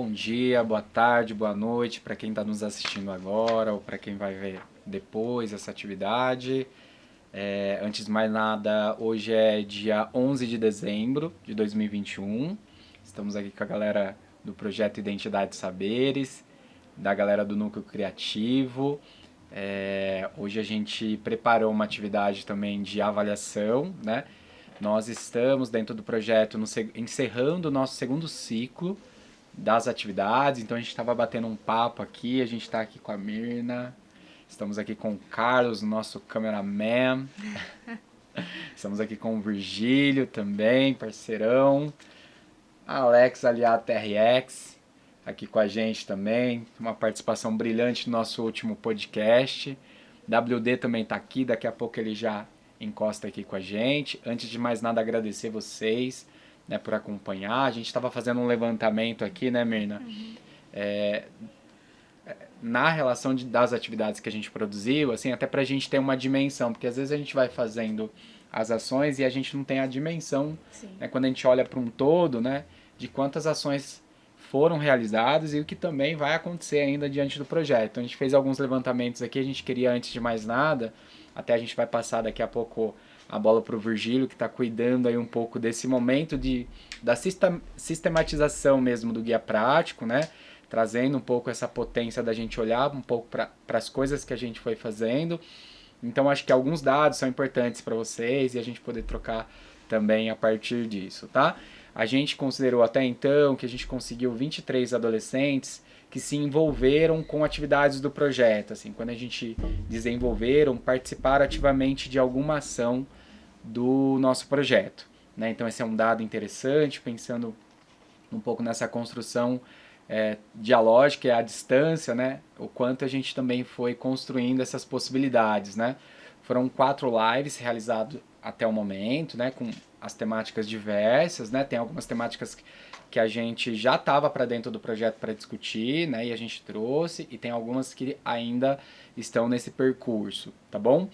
bom dia, boa tarde, boa noite para quem está nos assistindo agora ou para quem vai ver depois essa atividade. Antes de mais nada, hoje é dia 11 de dezembro de 2021. Estamos aqui com a galera do projeto Identidade e Saberes, da galera do Núcleo Criativo. Hoje a gente preparou uma atividade também de avaliação, né? Nós estamos dentro do projeto encerrando o nosso segundo ciclo das atividades, então a gente estava batendo um papo aqui, a gente está aqui com a Mirna, estamos aqui com o Carlos, nosso cameraman, estamos aqui com o Virgílio também, parceirão, Alex aliado TRX, aqui com a gente também, uma participação brilhante no nosso último podcast. WD também está aqui, daqui a pouco ele já encosta aqui com a gente. Antes de mais nada, agradecer vocês, né, por acompanhar. A gente estava fazendo um levantamento aqui, né, Mirna? Na relação das atividades que a gente produziu, assim, até para a gente ter uma dimensão, porque às vezes a gente vai fazendo as ações e a gente não tem a dimensão, né, quando a gente olha para um todo, né, de quantas ações foram realizadas e o que também vai acontecer ainda diante do projeto. Então a gente fez alguns levantamentos aqui, a gente queria, antes de mais nada, até a gente vai passar daqui a pouco a bola para o Virgílio, que está cuidando aí um pouco desse momento da sistematização mesmo do guia prático, né? Trazendo um pouco essa potência da gente olhar um pouco para as coisas que a gente foi fazendo. Então acho que alguns dados são importantes para vocês e a gente poder trocar também a partir disso, tá? A gente considerou até então que a gente conseguiu 23 adolescentes que se envolveram com atividades do projeto, assim, quando a gente desenvolveram, participaram ativamente de alguma ação do nosso projeto, né? Então esse é um dado interessante, pensando um pouco nessa construção dialógica e à distância, né? O quanto a gente também foi construindo essas possibilidades, né? Foram 4 lives realizadas até o momento, né? Com as temáticas diversas, né? Tem algumas temáticas que a gente já estava para dentro do projeto para discutir, né? E a gente trouxe, e tem algumas que ainda estão nesse percurso, tá bom?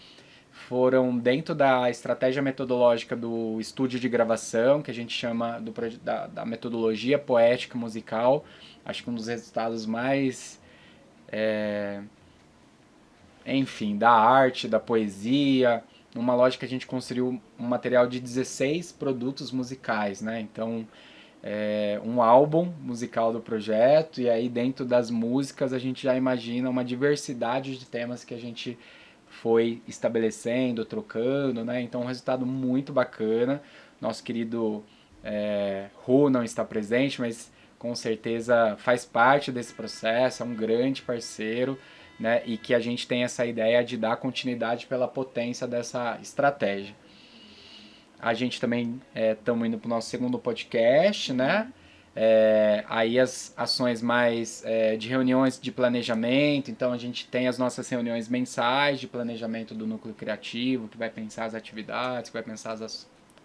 Foram dentro da estratégia metodológica do estúdio de gravação, que a gente chama da metodologia poética musical. Acho que um dos resultados mais, enfim, da arte, da poesia. Numa lógica que a gente construiu um material de 16 produtos musicais, né? Então, um álbum musical do projeto, e aí dentro das músicas a gente já imagina uma diversidade de temas que a gente foi estabelecendo, trocando, né? Então um resultado muito bacana. Nosso querido Ru não está presente, mas com certeza faz parte desse processo, é um grande parceiro, né? E que a gente tem essa ideia de dar continuidade pela potência dessa estratégia. A gente também estamos indo para o nosso segundo podcast, né? Aí as ações mais de reuniões de planejamento, então a gente tem as nossas reuniões mensais de planejamento do núcleo criativo, que vai pensar as atividades, que vai pensar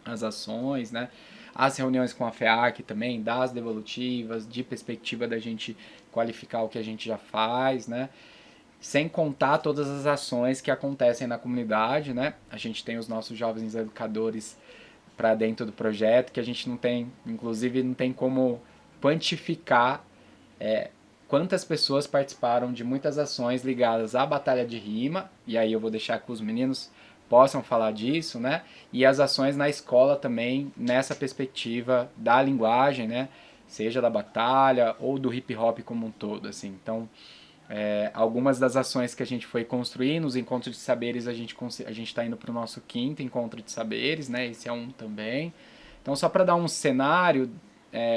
as ações, né? As reuniões com a FEAC também, das devolutivas, de perspectiva da gente qualificar o que a gente já faz, né? Sem contar todas as ações que acontecem na comunidade, né? A gente tem os nossos jovens educadores para dentro do projeto, que a gente não tem, inclusive não tem como quantificar quantas pessoas participaram de muitas ações ligadas à batalha de rima, e aí eu vou deixar que os meninos possam falar disso, né? E as ações na escola também, nessa perspectiva da linguagem, né? Seja da batalha ou do hip hop como um todo, assim. Então, algumas das ações que a gente foi construir nos encontros de saberes, a gente está indo para o nosso 5º encontro de saberes, né? Esse é um também. Então, só para dar um cenário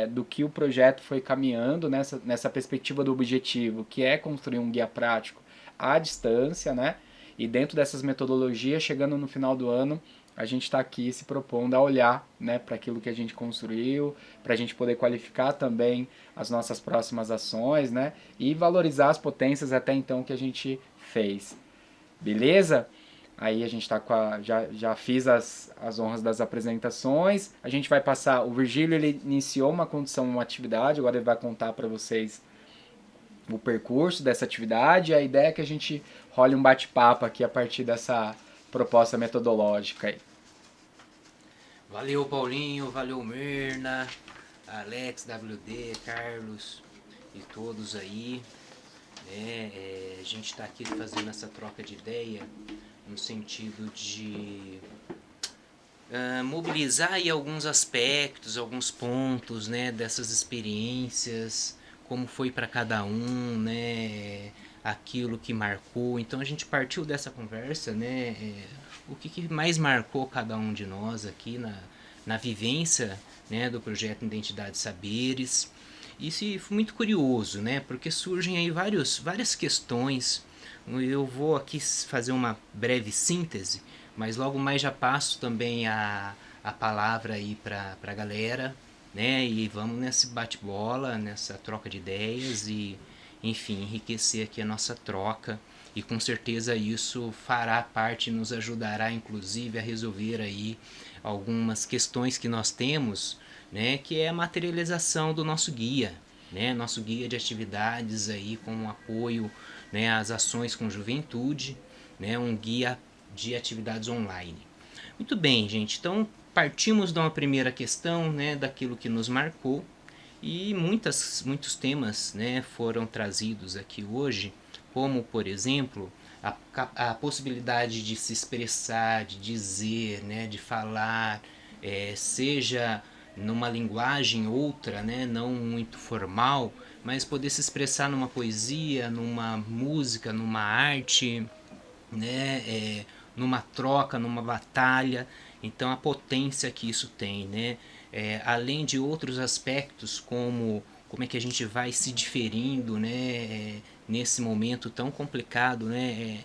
do que o projeto foi caminhando nessa perspectiva do objetivo, que é construir um guia prático à distância, né? E dentro dessas metodologias, chegando no final do ano, a gente está aqui se propondo a olhar, né, para aquilo que a gente construiu, para a gente poder qualificar também as nossas próximas ações, né, e valorizar as potências até então que a gente fez. Beleza? Aí a gente está já fiz as honras das apresentações. A gente vai passar. O Virgílio, ele iniciou uma condição, uma atividade, agora ele vai contar para vocês o percurso dessa atividade. A ideia é que a gente role um bate-papo aqui a partir dessa proposta metodológica aí. Valeu, Paulinho, valeu, Mirna, Alex, WD, Carlos. e todos aí, né? A gente está aqui fazendo essa troca de ideia no sentido de mobilizar aí alguns aspectos, alguns pontos, né, dessas experiências, como foi para cada um, né, aquilo que marcou. Então a gente partiu dessa conversa, né, o que mais marcou cada um de nós aqui na vivência, né, do projeto Identidade Saberes. Isso foi muito curioso, né, porque surgem aí várias questões. Eu vou aqui fazer uma breve síntese, mas logo mais já passo também a palavra aí para a galera, né? E vamos nesse bate-bola, nessa troca de ideias e, enfim, enriquecer aqui a nossa troca. E com certeza isso fará parte, nos ajudará inclusive a resolver aí algumas questões que nós temos, né? Que é a materialização do nosso guia, né? Nosso guia de atividades aí com apoio, né, às ações com juventude, né? Um guia de atividades online. Muito bem, gente. Então partimos de uma primeira questão, né, daquilo que nos marcou e muitos temas, né, foram trazidos aqui hoje, como por exemplo a possibilidade de se expressar, de dizer, né, de falar, seja numa linguagem outra, né, não muito formal, mas poder se expressar numa poesia, numa música, numa arte, né, numa troca, numa batalha. Então a potência que isso tem, né, além de outros aspectos como é que a gente vai se diferindo, né, nesse momento tão complicado, né,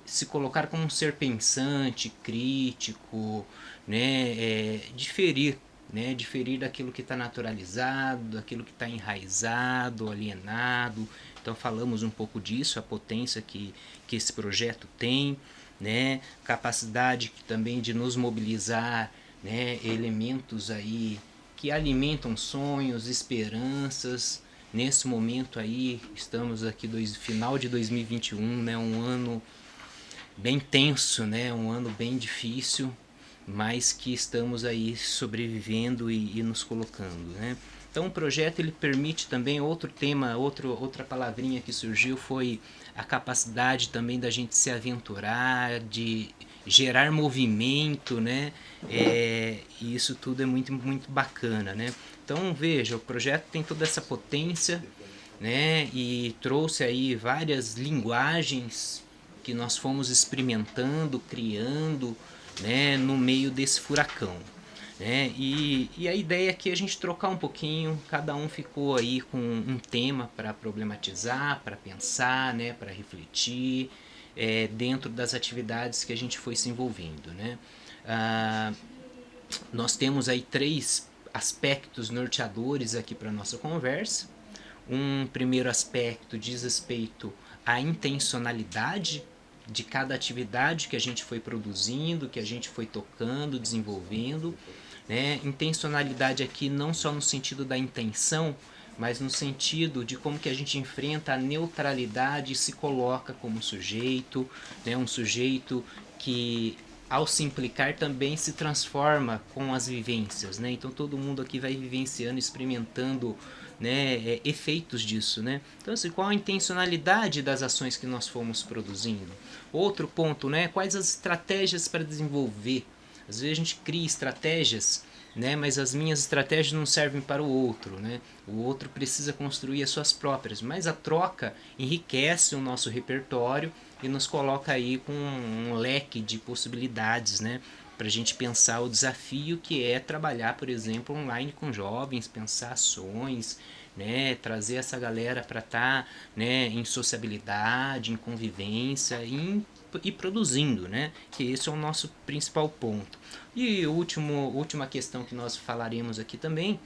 se colocar como um ser pensante, crítico, diferir, diferir daquilo que está naturalizado, daquilo que está enraizado, alienado. Então falamos um pouco disso, a potência que esse projeto tem, né, capacidade também de nos mobilizar, né, elementos aí que alimentam sonhos, esperanças. Nesse momento aí, estamos aqui final de 2021, né, um ano bem tenso, né? Um ano bem difícil, mas que estamos aí sobrevivendo e nos colocando, né? Então o projeto ele permite também outro tema, outra palavrinha que surgiu foi a capacidade também da gente se aventurar, de gerar movimento, né? E isso tudo é muito bacana, né? Então veja, o projeto tem toda essa potência, né? E trouxe aí várias linguagens que nós fomos experimentando, criando, né? No meio desse furacão. Né? E a ideia aqui é a gente trocar um pouquinho, cada um ficou aí com um tema para problematizar, para pensar, né? Para refletir, dentro das atividades que a gente foi se envolvendo. Né? Nós temos aí 3 aspectos norteadores aqui para a nossa conversa. Um primeiro aspecto diz respeito à intencionalidade de cada atividade que a gente foi produzindo, que a gente foi tocando, desenvolvendo. Né? Intencionalidade aqui não só no sentido da intenção, mas no sentido de como que a gente enfrenta a neutralidade e se coloca como sujeito, né? Um sujeito que ao se implicar também se transforma com as vivências, né? Então todo mundo aqui vai vivenciando, experimentando, né, efeitos disso, né? Então assim, qual a intencionalidade das ações que nós fomos produzindo? Outro ponto, né? Quais as estratégias para desenvolver? Às vezes a gente cria estratégias, né, mas as minhas estratégias não servem para o outro, né? O outro precisa construir as suas próprias, mas a troca enriquece o nosso repertório e nos coloca aí com um leque de possibilidades, né, para a gente pensar o desafio que é trabalhar, por exemplo, online com jovens, pensar ações, né, trazer essa galera para estar, né, em sociabilidade, em convivência, e produzindo, né, que esse é o nosso principal ponto. E última questão que nós falaremos aqui também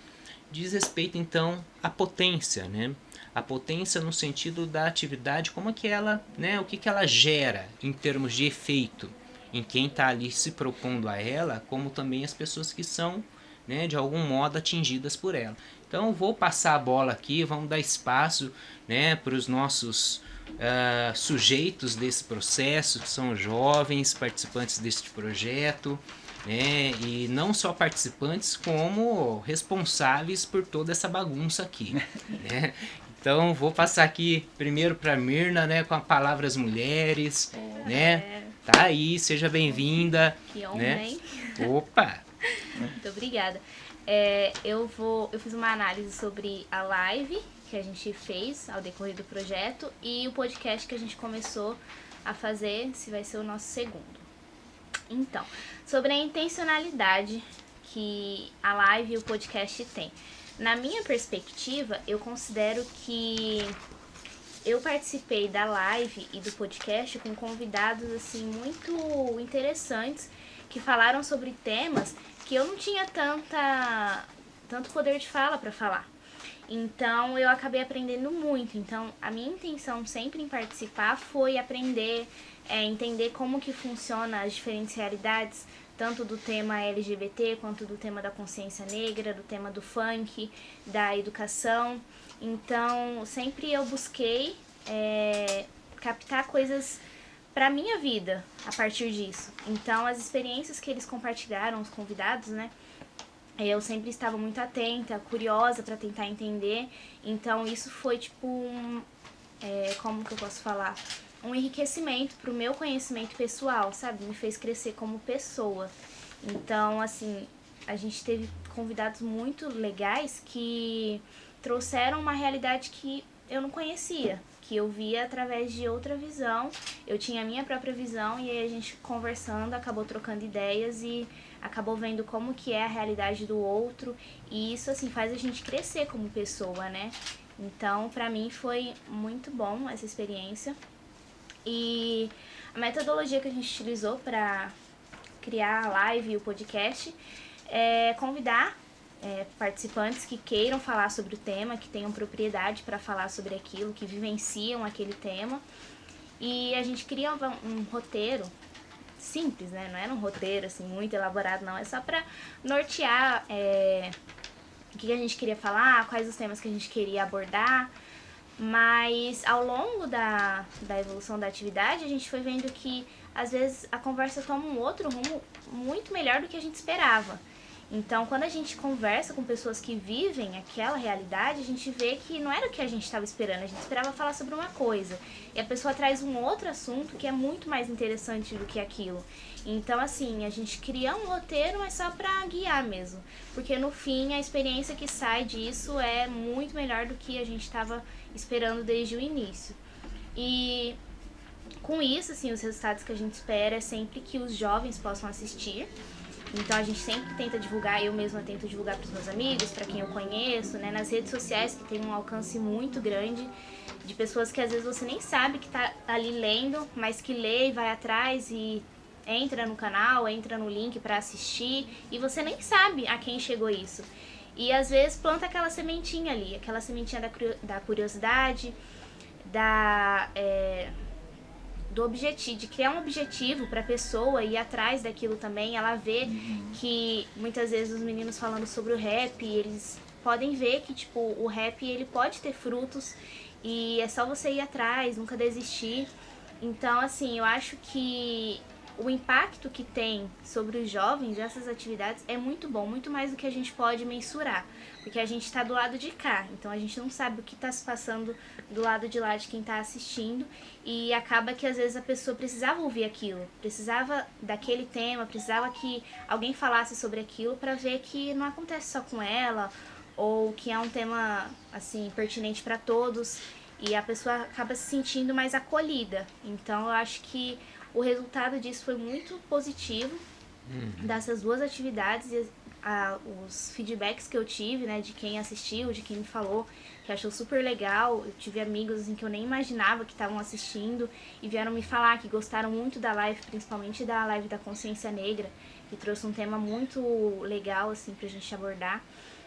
diz respeito então à potência, né? A potência no sentido da atividade, como é que ela, né, o que ela gera em termos de efeito em quem está ali se propondo a ela, como também as pessoas que são, né, de algum modo atingidas por ela. Então vou passar a bola aqui, vamos dar espaço, né, para os nossos sujeitos desse processo, que são jovens participantes deste projeto, né, e não só participantes como responsáveis por toda essa bagunça aqui, né? Então vou passar aqui primeiro para Mirna, né, com a palavra às mulheres, né? Tá aí, seja bem-vinda. Que honra, né? hein? Opa! Muito obrigada. Eu fiz uma análise sobre a live que a gente fez ao decorrer do projeto e o podcast que a gente começou a fazer, se vai ser o nosso segundo. Então, sobre a intencionalidade que a live e o podcast tem. Na minha perspectiva, eu considero que eu participei da live e do podcast com convidados assim muito interessantes que falaram sobre temas que eu não tinha tanto poder de fala para falar. Então eu acabei aprendendo muito. Então a minha intenção sempre em participar foi aprender, entender como que funciona as diferentes realidades, tanto do tema LGBT quanto do tema da consciência negra, do tema do funk, da educação. Então sempre eu busquei captar coisas para minha vida a partir disso. Então as experiências que eles compartilharam, os convidados, né? Eu sempre estava muito atenta, curiosa para tentar entender. Então isso foi tipo como que eu posso falar? Um enriquecimento pro meu conhecimento pessoal, sabe? Me fez crescer como pessoa. Então, assim, a gente teve convidados muito legais que trouxeram uma realidade que eu não conhecia, que eu via através de outra visão. Eu tinha a minha própria visão e aí a gente conversando acabou trocando ideias e acabou vendo como que é a realidade do outro. E isso, assim, faz a gente crescer como pessoa, né? Então, pra mim foi muito bom essa experiência. E a metodologia que a gente utilizou para criar a live e o podcast é convidar participantes que queiram falar sobre o tema, que tenham propriedade para falar sobre aquilo, que vivenciam aquele tema. E a gente cria um roteiro simples, né? Não era um roteiro assim muito elaborado, não. É só para nortear o que a gente queria falar, quais os temas que a gente queria abordar. Mas ao longo da evolução da atividade, a gente foi vendo que às vezes a conversa toma um outro rumo muito melhor do que a gente esperava. Então, quando a gente conversa com pessoas que vivem aquela realidade, a gente vê que não era o que a gente estava esperando. A gente esperava falar sobre uma coisa. E a pessoa traz um outro assunto que é muito mais interessante do que aquilo. Então, assim, a gente cria um roteiro, mas só pra guiar mesmo. Porque no fim, a experiência que sai disso é muito melhor do que a gente estava esperando desde o início. E com isso, assim, os resultados que a gente espera é sempre que os jovens possam assistir. Então a gente sempre tenta divulgar, eu mesma tento divulgar para os meus amigos, para quem eu conheço, né, nas redes sociais, que tem um alcance muito grande de pessoas que às vezes você nem sabe que tá ali lendo, mas que lê e vai atrás e entra no canal, entra no link para assistir e você nem sabe a quem chegou isso. E às vezes planta aquela sementinha ali, aquela sementinha da curiosidade, do objetivo, de criar um objetivo para a pessoa ir atrás daquilo também. Ela vê que muitas vezes os meninos falando sobre o rap, eles podem ver que tipo o rap ele pode ter frutos e é só você ir atrás, nunca desistir. Então, assim, eu acho que o impacto que tem sobre os jovens essas atividades é muito bom, muito mais do que a gente pode mensurar, porque a gente está do lado de cá, então a gente não sabe o que está se passando do lado de lá de quem está assistindo e acaba que às vezes a pessoa precisava ouvir aquilo, precisava daquele tema, precisava que alguém falasse sobre aquilo para ver que não acontece só com ela ou que é um tema assim pertinente para todos e a pessoa acaba se sentindo mais acolhida. Então eu acho que o resultado disso foi muito positivo, dessas duas atividades e os feedbacks que eu tive, né, de quem assistiu, de quem me falou, que achou super legal. Eu tive amigos assim, que eu nem imaginava que estavam assistindo e vieram me falar que gostaram muito da live, principalmente da live da consciência negra, que trouxe um tema muito legal assim, pra gente abordar.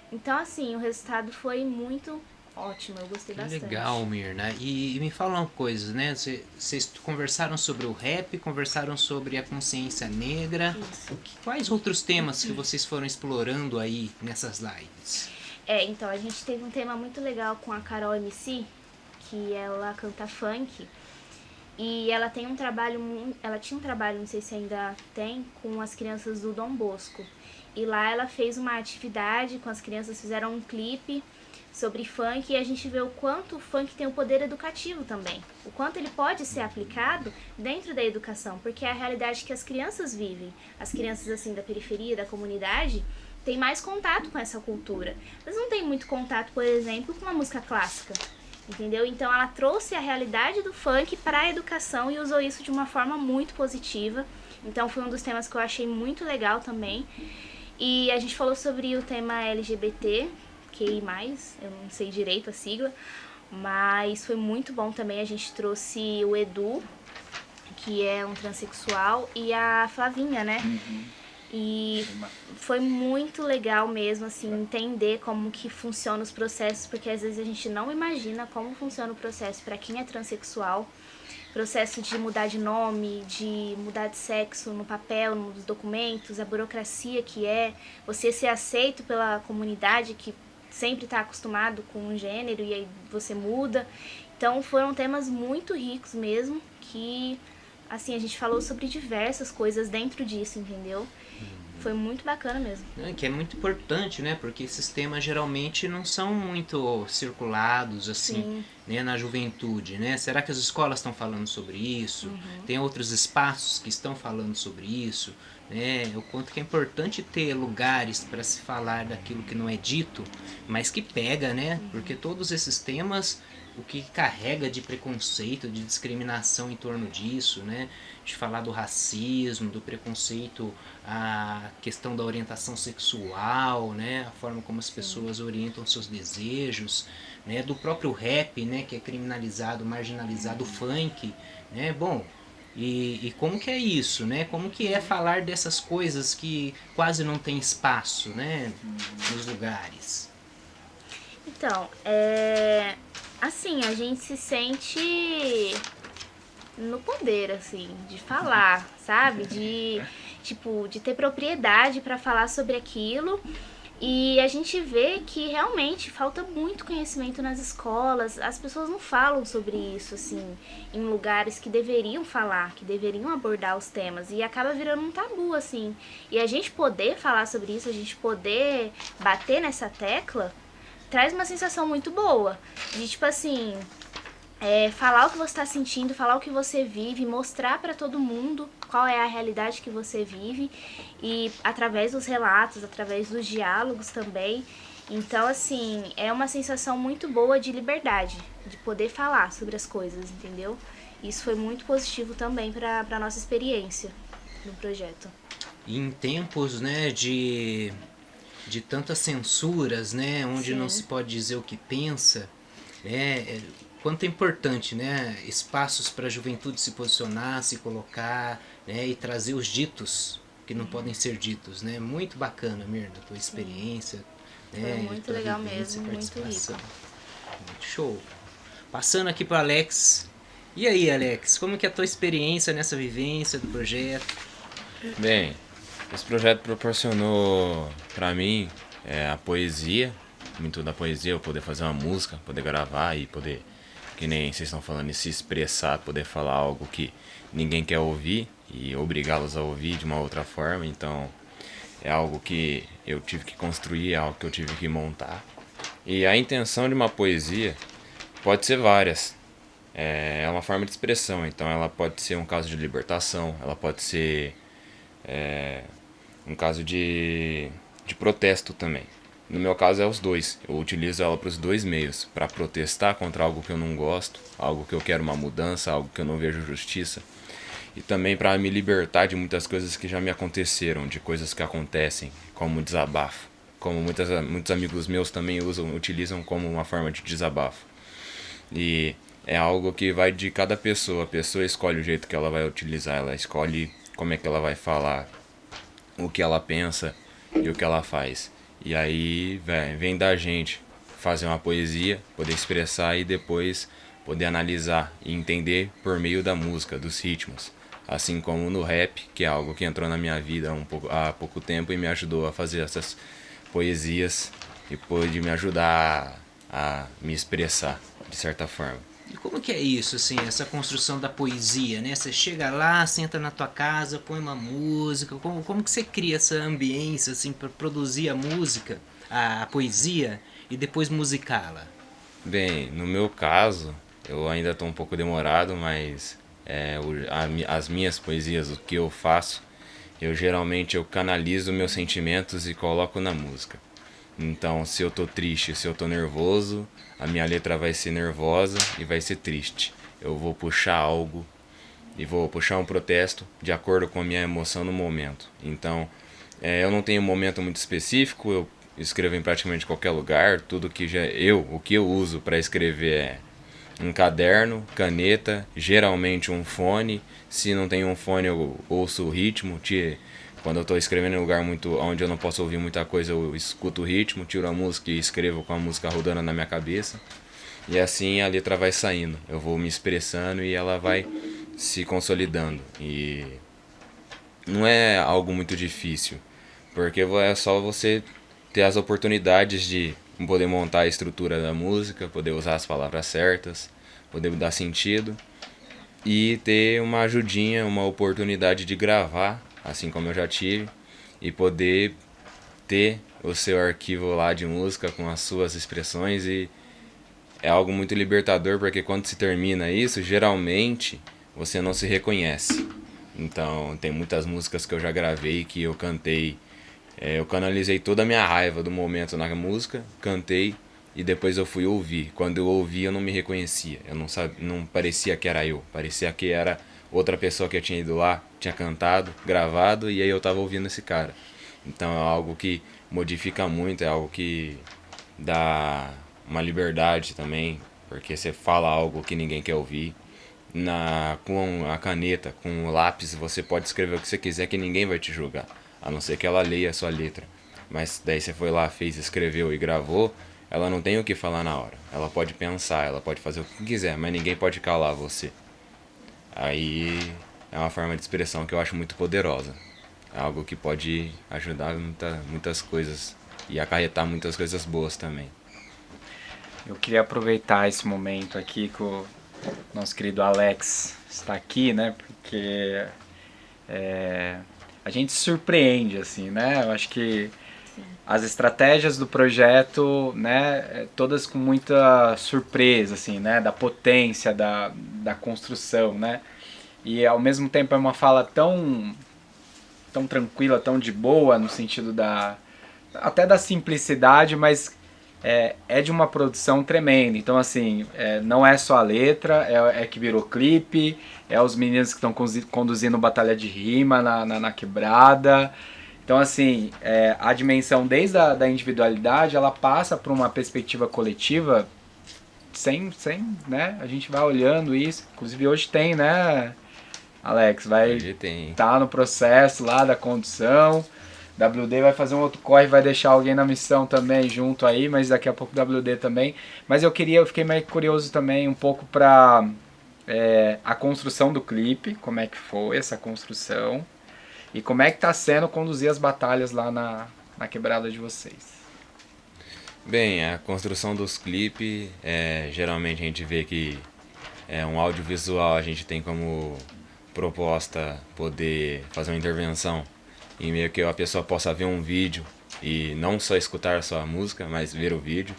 Então, assim, o resultado foi muito ótimo, eu gostei bastante. Legal, Mirna. E me fala uma coisa, né? Vocês conversaram sobre o rap, conversaram sobre a consciência negra. Isso. Quais outros temas que vocês foram explorando aí nessas lives? Então, a gente teve um tema muito legal com a Carol MC, que ela canta funk. E ela tem ela tinha um trabalho, não sei se ainda tem, com as crianças do Dom Bosco. E lá ela fez uma atividade com as crianças, fizeram um clipe sobre funk, e a gente vê o quanto o funk tem um poder educativo também. O quanto ele pode ser aplicado dentro da educação, porque é a realidade que as crianças vivem. As crianças assim da periferia, da comunidade, têm mais contato com essa cultura. Elas não têm muito contato, por exemplo, com a música clássica. Entendeu? Então ela trouxe a realidade do funk para a educação e usou isso de uma forma muito positiva. Então foi um dos temas que eu achei muito legal também. E a gente falou sobre o tema LGBT, QI+, eu não sei direito a sigla, mas foi muito bom também. A gente trouxe o Edu, que é um transexual, e a Flavinha, né? E foi muito legal mesmo, assim, entender como que funcionam os processos, porque às vezes a gente não imagina como funciona o processo para quem é transexual. Processo de mudar de nome, de mudar de sexo no papel, nos documentos, a burocracia que é você ser aceito pela comunidade que sempre está acostumado com um gênero e aí você muda. Então foram temas muito ricos mesmo, que assim, a gente falou sobre diversas coisas dentro disso, entendeu? Foi muito bacana mesmo. Que é muito importante, né? Porque esses temas geralmente não são muito circulados, assim, né? Na juventude, né? Será que as escolas estão falando sobre isso? Tem outros espaços que estão falando sobre isso, né? O quanto que é importante ter lugares para se falar daquilo que não é dito, mas que pega, né? Porque todos esses temas, o que carrega de preconceito, de discriminação em torno disso, né? De falar do racismo, do preconceito, a questão da orientação sexual, né? A forma como as pessoas orientam seus desejos, né? Do próprio rap, né? Que é criminalizado, marginalizado, o funk, né? Bom, e como que é isso, né? Como que é falar dessas coisas que quase não tem espaço, né? Nos lugares. Então, assim, a gente se sente no poder, assim, de falar, sabe? De, tipo, de ter propriedade para falar sobre aquilo. E a gente vê que realmente falta muito conhecimento nas escolas. As pessoas não falam sobre isso, assim, em lugares que deveriam falar, que deveriam abordar os temas. E acaba virando um tabu, assim. E a gente poder falar sobre isso, a gente poder bater nessa tecla, traz uma sensação muito boa. De, tipo assim, falar o que você está sentindo, falar o que você vive, mostrar para todo mundo qual é a realidade que você vive, e através dos relatos, através dos diálogos também. Então, assim, é uma sensação muito boa de liberdade, de poder falar sobre as coisas, entendeu? Isso foi muito positivo também para a nossa experiência no projeto. E em tempos, né, de tantas censuras, né, onde não se pode dizer o que pensa, né, quanto é importante, né, espaços para a juventude se posicionar, se colocar, né, e trazer os ditos que não podem ser ditos, né? Muito bacana, Mirna, a tua experiência, né? Foi muito legal mesmo, muito rico. Muito show. Passando aqui para Alex. E aí, Alex, como que é a tua experiência nessa vivência do projeto? Bem, esse projeto proporcionou para mim a poesia, muito da poesia, eu poder fazer uma música, poder gravar e poder, que nem vocês estão falando, se expressar, poder falar algo que ninguém quer ouvir e obrigá-los a ouvir de uma outra forma. Então é algo que eu tive que construir, é algo que eu tive que montar. E a intenção de uma poesia pode ser várias. É uma forma de expressão, então ela pode ser um caso de libertação, ela pode ser um caso de protesto também. No meu caso é os dois, eu utilizo ela para os dois meios, para protestar contra algo que eu não gosto, algo que eu quero uma mudança, algo que eu não vejo justiça, e também para me libertar de muitas coisas que já me aconteceram, de coisas que acontecem, como desabafo, como muitos amigos meus também utilizam como uma forma de desabafo. E é algo que vai de cada pessoa, a pessoa escolhe o jeito que ela vai utilizar, ela escolhe como é que ela vai falar, o que ela pensa e o que ela faz. E aí vem da gente fazer uma poesia, poder expressar e depois poder analisar e entender por meio da música, dos ritmos. Assim como no rap, que é algo que entrou na minha vida há pouco tempo e me ajudou a fazer essas poesias e pôde me ajudar a me expressar de certa forma. E como que é isso, assim, essa construção da poesia, né? Você chega lá, senta na tua casa, põe uma música, como que você cria essa ambiência, assim, para produzir a música, a poesia, e depois musicá-la? Bem, no meu caso, eu ainda estou um pouco demorado, mas as minhas poesias, o que eu faço, eu geralmente eu canalizo meus sentimentos e coloco na música. Então, se eu tô triste, se eu tô nervoso, a minha letra vai ser nervosa e vai ser triste. Eu vou puxar algo e vou puxar um protesto de acordo com a minha emoção no momento. Então, eu não tenho um momento muito específico, eu escrevo em praticamente qualquer lugar. Tudo que o que eu uso para escrever é um caderno, caneta, geralmente um fone. Se não tem um fone, eu ouço o ritmo. Quando eu estou escrevendo em um lugar muito onde eu não posso ouvir muita coisa, eu escuto o ritmo, tiro a música e escrevo com a música rodando na minha cabeça. E assim a letra vai saindo. Eu vou me expressando e ela vai se consolidando. E não é algo muito difícil, porque é só você ter as oportunidades de poder montar a estrutura da música, poder usar as palavras certas, poder dar sentido e ter uma ajudinha, uma oportunidade de gravar, assim como eu já tive, e poder ter o seu arquivo lá de música com as suas expressões. E é algo muito libertador, porque quando se termina isso, geralmente você não se reconhece. Então, tem muitas músicas que eu já gravei que eu cantei. Eu canalizei toda a minha raiva do momento na música, cantei e depois eu fui ouvir. Quando eu ouvi, eu não me reconhecia. Eu não sabia, não parecia que era eu. Parecia que era outra pessoa que eu tinha ido lá, tinha cantado, gravado e aí eu tava ouvindo esse cara. Então, é algo que modifica muito, é algo que dá uma liberdade também, porque você fala algo que ninguém quer ouvir. Com a caneta, com o lápis, você pode escrever o que você quiser que ninguém vai te julgar, a não ser que ela leia a sua letra. Mas daí você foi lá, fez, escreveu e gravou, ela não tem o que falar na hora. Ela pode pensar, ela pode fazer o que quiser, mas ninguém pode calar você. Aí é uma forma de expressão que eu acho muito poderosa. É algo que pode ajudar muitas coisas e acarretar muitas coisas boas também. Eu queria aproveitar esse momento aqui que o nosso querido Alex está aqui, né? Porque a gente se surpreende, assim, né? Eu acho que as estratégias do projeto, né? Todas com muita surpresa, assim, né? Da potência, da construção, né? E ao mesmo tempo é uma fala tão tranquila, tão de boa, no sentido até da simplicidade, mas é de uma produção tremenda. Então, assim, não é só a letra, é que virou clipe, é os meninos que estão conduzindo batalha de rima na quebrada. Então, assim, a dimensão desde da individualidade, ela passa por uma perspectiva coletiva sem, né? A gente vai olhando isso. Inclusive hoje tem, né, Alex? Vai estar no processo lá da condução. WD vai fazer um outro corre, vai deixar alguém na missão também junto aí, mas daqui a pouco WD também. Mas eu fiquei meio curioso também um pouco pra a construção do clipe, como é que foi essa construção e como é que tá sendo conduzir as batalhas lá na quebrada de vocês. Bem, a construção dos clipes, geralmente a gente vê que um audiovisual, a gente tem como proposta poder fazer uma intervenção e meio que a pessoa possa ver um vídeo e não só escutar só a música, mas ver o vídeo.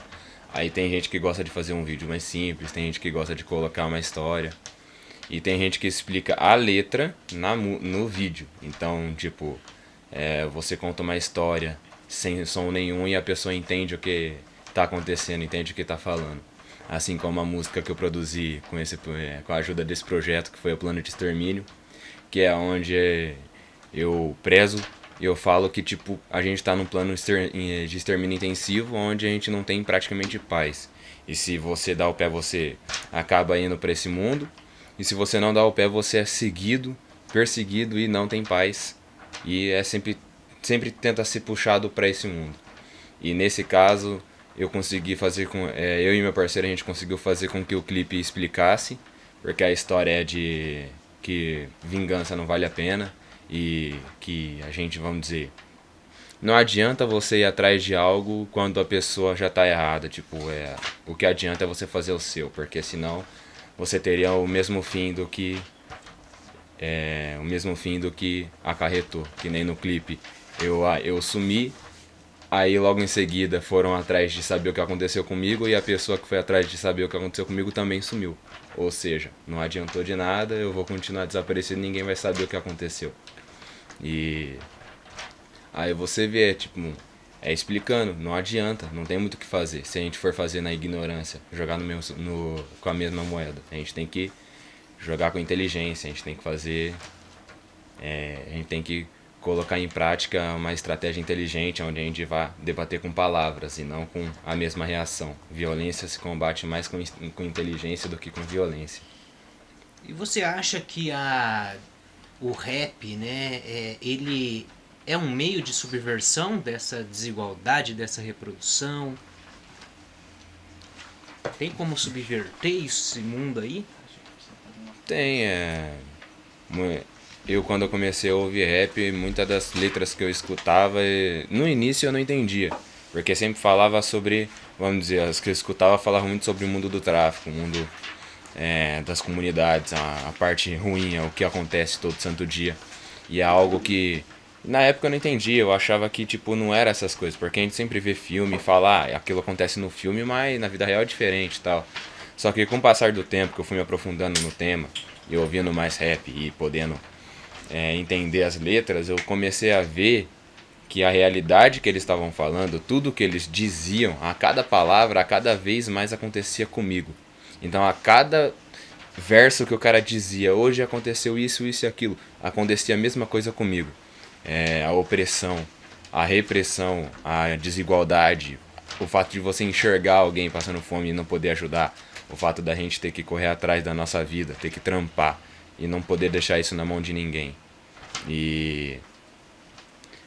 Aí tem gente que gosta de fazer um vídeo mais simples, tem gente que gosta de colocar uma história e tem gente que explica a letra no vídeo. Então, tipo, você conta uma história sem som nenhum e a pessoa entende o que tá acontecendo, entende o que tá falando. Assim como a música que eu produzi com a ajuda desse projeto, que foi o Plano de Extermínio, que é onde eu prezo e eu falo que, tipo, a gente tá num plano de extermínio intensivo onde a gente não tem praticamente paz. E se você dá o pé, você acaba indo para esse mundo. E se você não dá o pé, você é seguido, perseguido e não tem paz. E sempre tenta ser puxado para esse mundo. E nesse caso, eu consegui fazer eu e meu parceiro, a gente conseguiu fazer com que o clipe explicasse, porque a história é de que vingança não vale a pena e que a gente, vamos dizer, não adianta você ir atrás de algo quando a pessoa já tá errada, tipo, o que adianta é você fazer o seu, porque senão você teria o mesmo fim do que acarretou. Que nem no clipe eu sumi, aí logo em seguida foram atrás de saber o que aconteceu comigo e a pessoa que foi atrás de saber o que aconteceu comigo também sumiu. Ou seja, não adiantou de nada, eu vou continuar desaparecido e ninguém vai saber o que aconteceu. E aí você vê, tipo, explicando, não adianta, não tem muito o que fazer. Se a gente for fazer na ignorância, jogar com a mesma moeda, a gente tem que jogar com inteligência, a gente tem que fazer, a gente tem que colocar em prática uma estratégia inteligente, onde a gente vai debater com palavras e não com a mesma reação. Violência se combate mais com inteligência do que com violência. E você acha que o rap, né, ele é um meio de subversão dessa desigualdade, dessa reprodução? Tem como subverter esse mundo aí? Tem, eu quando eu comecei a ouvir rap, muitas das letras que eu escutava, no início eu não entendia, porque sempre falava sobre, vamos dizer, as que eu escutava falavam muito sobre o mundo do tráfico, o mundo das comunidades, a parte ruim, o que acontece todo santo dia. E é algo que na época eu não entendia, eu achava que tipo não era essas coisas, porque a gente sempre vê filme e fala, aquilo acontece no filme, mas na vida real é diferente e tal. Só que com o passar do tempo, que eu fui me aprofundando no tema, e ouvindo mais rap e podendo entender as letras, eu comecei a ver que a realidade que eles estavam falando, tudo que eles diziam, a cada palavra, a cada vez mais acontecia comigo. Então a cada verso que o cara dizia, hoje aconteceu isso, isso e aquilo, acontecia a mesma coisa comigo. A opressão, a repressão, a desigualdade, o fato de você enxergar alguém passando fome e não poder ajudar, o fato da gente ter que correr atrás da nossa vida, ter que trampar e não poder deixar isso na mão de ninguém. E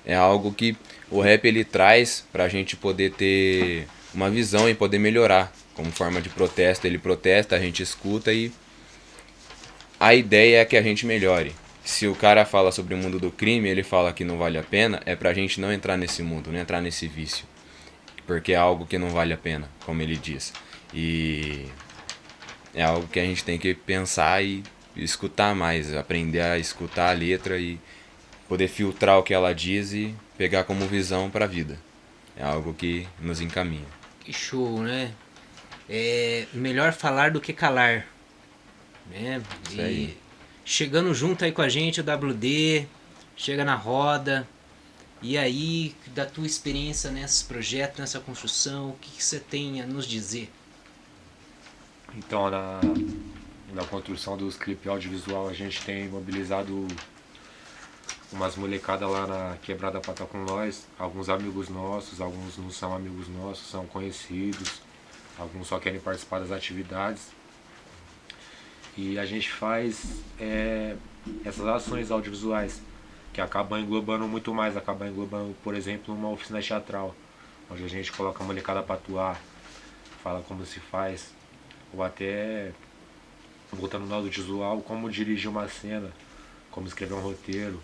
é algo que o rap ele traz pra gente poder ter uma visão e poder melhorar. Como forma de protesto, ele protesta, a gente escuta e a ideia é que a gente melhore. Se o cara fala sobre o mundo do crime, ele fala que não vale a pena, é pra gente não entrar nesse mundo, não entrar nesse vício. Porque é algo que não vale a pena, como ele diz. E é algo que a gente tem que pensar e escutar mais, aprender a escutar a letra e poder filtrar o que ela diz e pegar como visão pra vida. É algo que nos encaminha. Que show, né? É melhor falar do que calar, né? Isso aí. E chegando junto aí com a gente, o WD, chega na roda. E aí, da tua experiência nesse projeto, nessa construção, o que você tem a nos dizer? Então, na construção dos clipes audiovisual, a gente tem mobilizado umas molecadas lá na Quebrada pra estar com nós, alguns amigos nossos, alguns não são amigos nossos, são conhecidos, alguns só querem participar das atividades. E a gente faz essas ações audiovisuais, que acabam englobando muito mais, acabam englobando, por exemplo, uma oficina teatral, onde a gente coloca a molecada pra atuar, fala como se faz, ou até, voltando no audiovisual, como dirigir uma cena, como escrever um roteiro,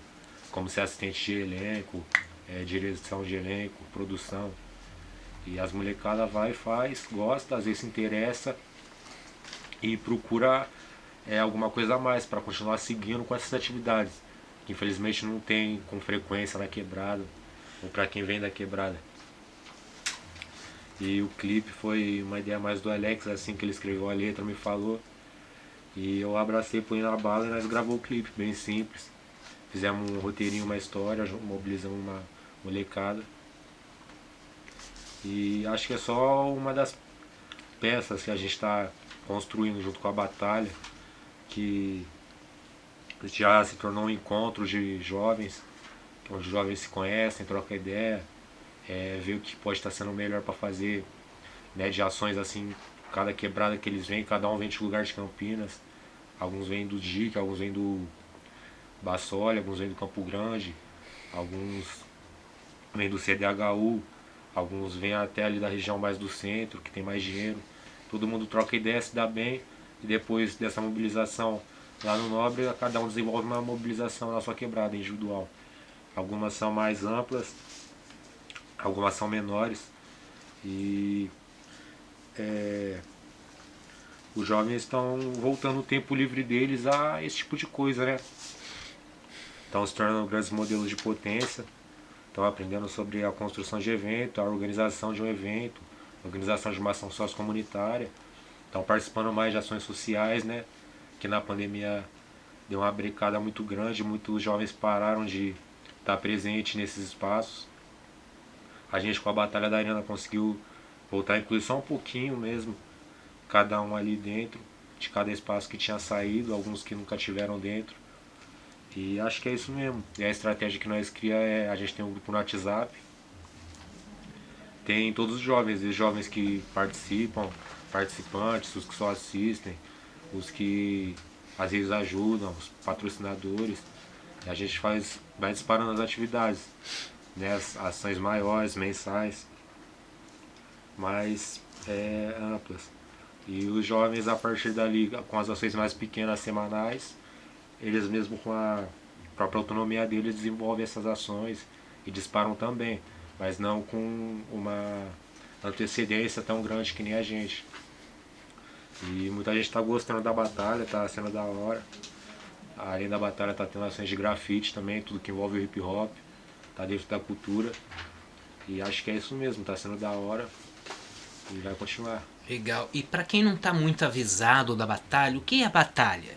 como ser assistente de elenco, direção de elenco, produção. E as molecadas vai e faz, gosta, às vezes se interessa e procura alguma coisa a mais para continuar seguindo com essas atividades, que infelizmente não tem com frequência na quebrada, ou para quem vem da quebrada. E o clipe foi uma ideia mais do Alex, assim que ele escreveu a letra, me falou. E eu abracei, põe na bala e nós gravou o clipe, bem simples. Fizemos um roteirinho, uma história, mobilizamos uma molecada. E acho que é só uma das peças que a gente está construindo junto com a Batalha, que já se tornou um encontro de jovens, onde os jovens se conhecem, trocam ideia, ver o que pode estar sendo melhor para fazer, né, de ações assim, cada quebrada que eles vêm, cada um vem de lugar de Campinas, alguns vêm do DIC, alguns vêm do Bassoli, alguns vêm do Campo Grande, alguns vêm do CDHU, alguns vêm até ali da região mais do centro, que tem mais dinheiro. Todo mundo troca ideia, se dá bem, e depois dessa mobilização lá no Nobre, cada um desenvolve uma mobilização na sua quebrada individual. Algumas são mais amplas, algumas são menores, e os jovens estão voltando o tempo livre deles a esse tipo de coisa, né? Estão se tornando grandes modelos de potência, estão aprendendo sobre a construção de evento, a organização de um evento, a organização de uma ação sociocomunitária, estão participando mais de ações sociais, né? Que na pandemia deu uma brecada muito grande, muitos jovens pararam de estar presentes nesses espaços. A gente com a Batalha da Arena conseguiu voltar a incluir só um pouquinho mesmo, cada um ali dentro, de cada espaço que tinha saído, alguns que nunca tiveram dentro. E acho que é isso mesmo. E a estratégia que nós cria é, a gente tem um grupo no WhatsApp, tem todos os jovens que participam, participantes, os que só assistem, os que às vezes ajudam, os patrocinadores. E a gente vai disparando as atividades, né, as ações maiores, mensais, mais amplas. E os jovens, a partir dali, com as ações mais pequenas, semanais, eles mesmo com a própria autonomia deles desenvolvem essas ações e disparam também, mas não com uma antecedência tão grande que nem a gente. E muita gente está gostando da batalha, está sendo da hora. Além da batalha, está tendo ações de grafite também, tudo que envolve o hip hop, está dentro da cultura. E acho que é isso mesmo, está sendo da hora e vai continuar. Legal. E para quem não está muito avisado da batalha, o que é a batalha?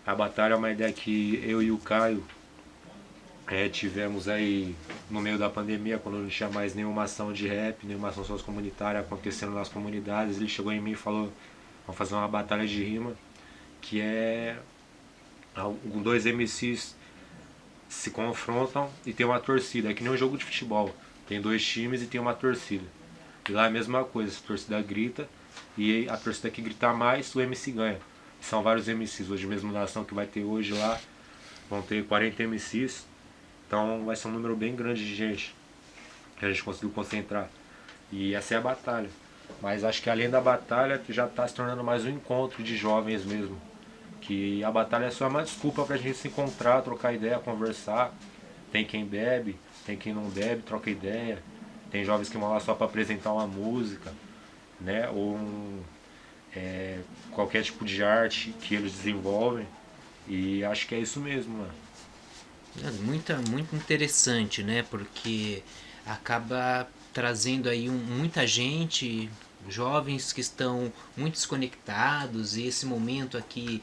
A batalha é uma ideia que eu e o Caio tivemos aí no meio da pandemia, quando não tinha mais nenhuma ação de rap, nenhuma ação sociocomunitária acontecendo nas comunidades. Ele chegou em mim e falou: vamos fazer uma batalha de rima, que é dois MCs se confrontam e tem uma torcida, é que nem um jogo de futebol. Tem dois times e tem uma torcida. E lá é a mesma coisa, a torcida grita e a torcida que gritar mais, o MC ganha. São vários MCs, hoje mesmo na ação que vai ter hoje lá, vão ter 40 MCs. Então vai ser um número bem grande de gente que a gente conseguiu concentrar. E essa é a batalha. Mas acho que além da batalha, já está se tornando mais um encontro de jovens mesmo. Que a batalha é só uma desculpa pra gente se encontrar, trocar ideia, conversar. Tem quem bebe, tem quem não bebe, troca ideia. Tem jovens que vão lá só para apresentar uma música, né? Ou qualquer tipo de arte que eles desenvolvem. E acho que é isso mesmo, mano. Muito interessante, né? Porque acaba trazendo aí muita gente, jovens que estão muito desconectados, e esse momento aqui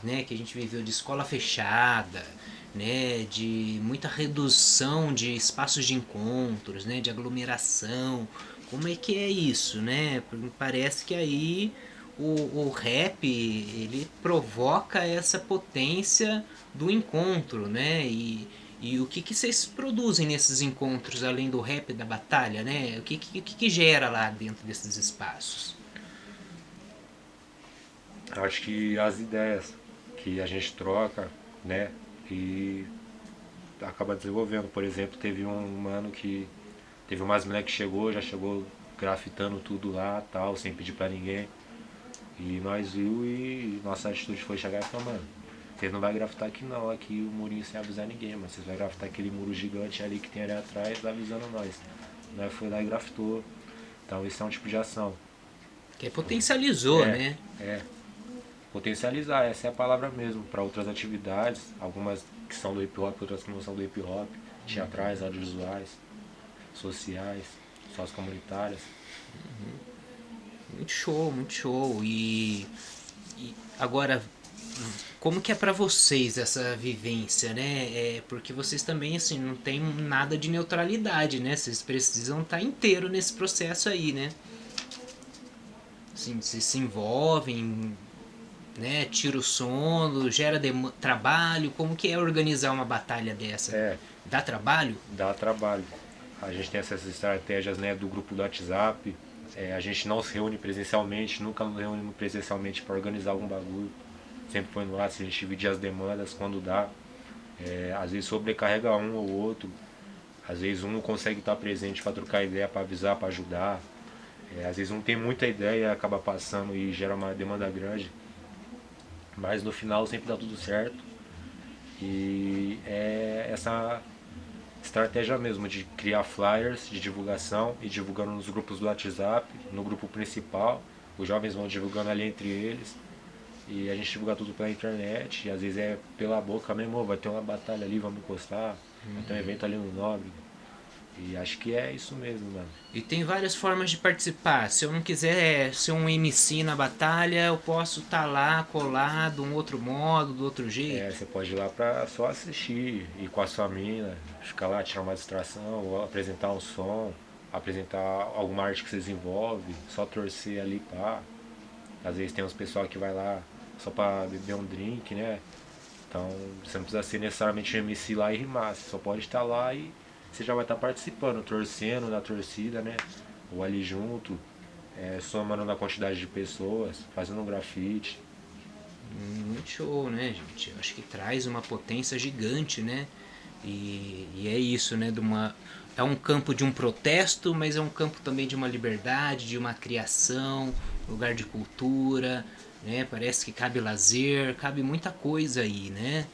né, que a gente viveu de escola fechada, né, de muita redução de espaços de encontros, né, de aglomeração. Como é que é isso, né? Parece que aí o rap, ele provoca essa potência do encontro, né? E o que vocês produzem nesses encontros, além do rap e da batalha, né? O que gera lá dentro desses espaços? Acho que as ideias que a gente troca, né? E acaba desenvolvendo. Por exemplo, teve um mano que teve umas moleques que já chegou grafitando tudo lá, tal, sem pedir pra ninguém. E nós viu e nossa atitude foi chegar e falar: mano, vocês não vai grafitar aqui não, aqui o murinho sem avisar ninguém, mas vocês vai grafitar aquele muro gigante ali que tem ali atrás, avisando nós. Nós foi lá e grafitou. Então isso é um tipo de ação. Que potencializou, né? Potencializar, essa é a palavra mesmo, para outras atividades, algumas que são do hip hop, outras que não são do hip hop, teatrais, audiovisuais, sociais, sociocomunitárias. Muito show, muito show. E agora, como que é pra vocês essa vivência, né? Porque vocês também, assim, não tem nada de neutralidade, né? Vocês precisam estar inteiro nesse processo aí, né? Assim, vocês se envolvem, né? Tira o sono, gera trabalho. Como que é organizar uma batalha dessa? Dá trabalho? Dá trabalho. A gente tem essas estratégias, né, do grupo do WhatsApp. A gente não se reúne presencialmente, nunca nos reunimos presencialmente para organizar algum bagulho. Sempre põe no WhatsApp, a gente divide as demandas quando dá. Às vezes sobrecarrega um ou outro. Às vezes um não consegue estar presente para trocar ideia, para avisar, para ajudar. Às vezes um tem muita ideia e acaba passando e gera uma demanda grande. Mas no final sempre dá tudo certo. E é essa estratégia mesmo de criar flyers de divulgação e divulgando nos grupos do WhatsApp, no grupo principal, os jovens vão divulgando ali entre eles. E a gente divulga tudo pela internet, e às vezes é pela boca mesmo, vai ter uma batalha ali, vamos encostar, vai ter um evento ali no Nóbrega. E acho que é isso mesmo, mano. E tem várias formas de participar. Se eu não quiser ser um MC na batalha, eu posso estar lá colado, de um outro modo, do outro jeito. É, você pode ir lá pra só assistir, ir com a sua mina, ficar lá, tirar uma distração, ou apresentar um som, apresentar alguma arte que você desenvolve, só torcer ali, pá. Às vezes tem uns pessoal que vai lá só pra beber um drink, né? Então você não precisa ser necessariamente um MC lá e rimar, você só pode estar lá e você já vai estar participando, torcendo na torcida, né? Ou ali junto, somando na quantidade de pessoas, fazendo um grafite. Muito show, né, gente? Eu acho que traz uma potência gigante, né? E é isso, né? É um campo de um protesto, mas é um campo também de uma liberdade, de uma criação, lugar de cultura, né? Parece que cabe lazer, cabe muita coisa aí, né?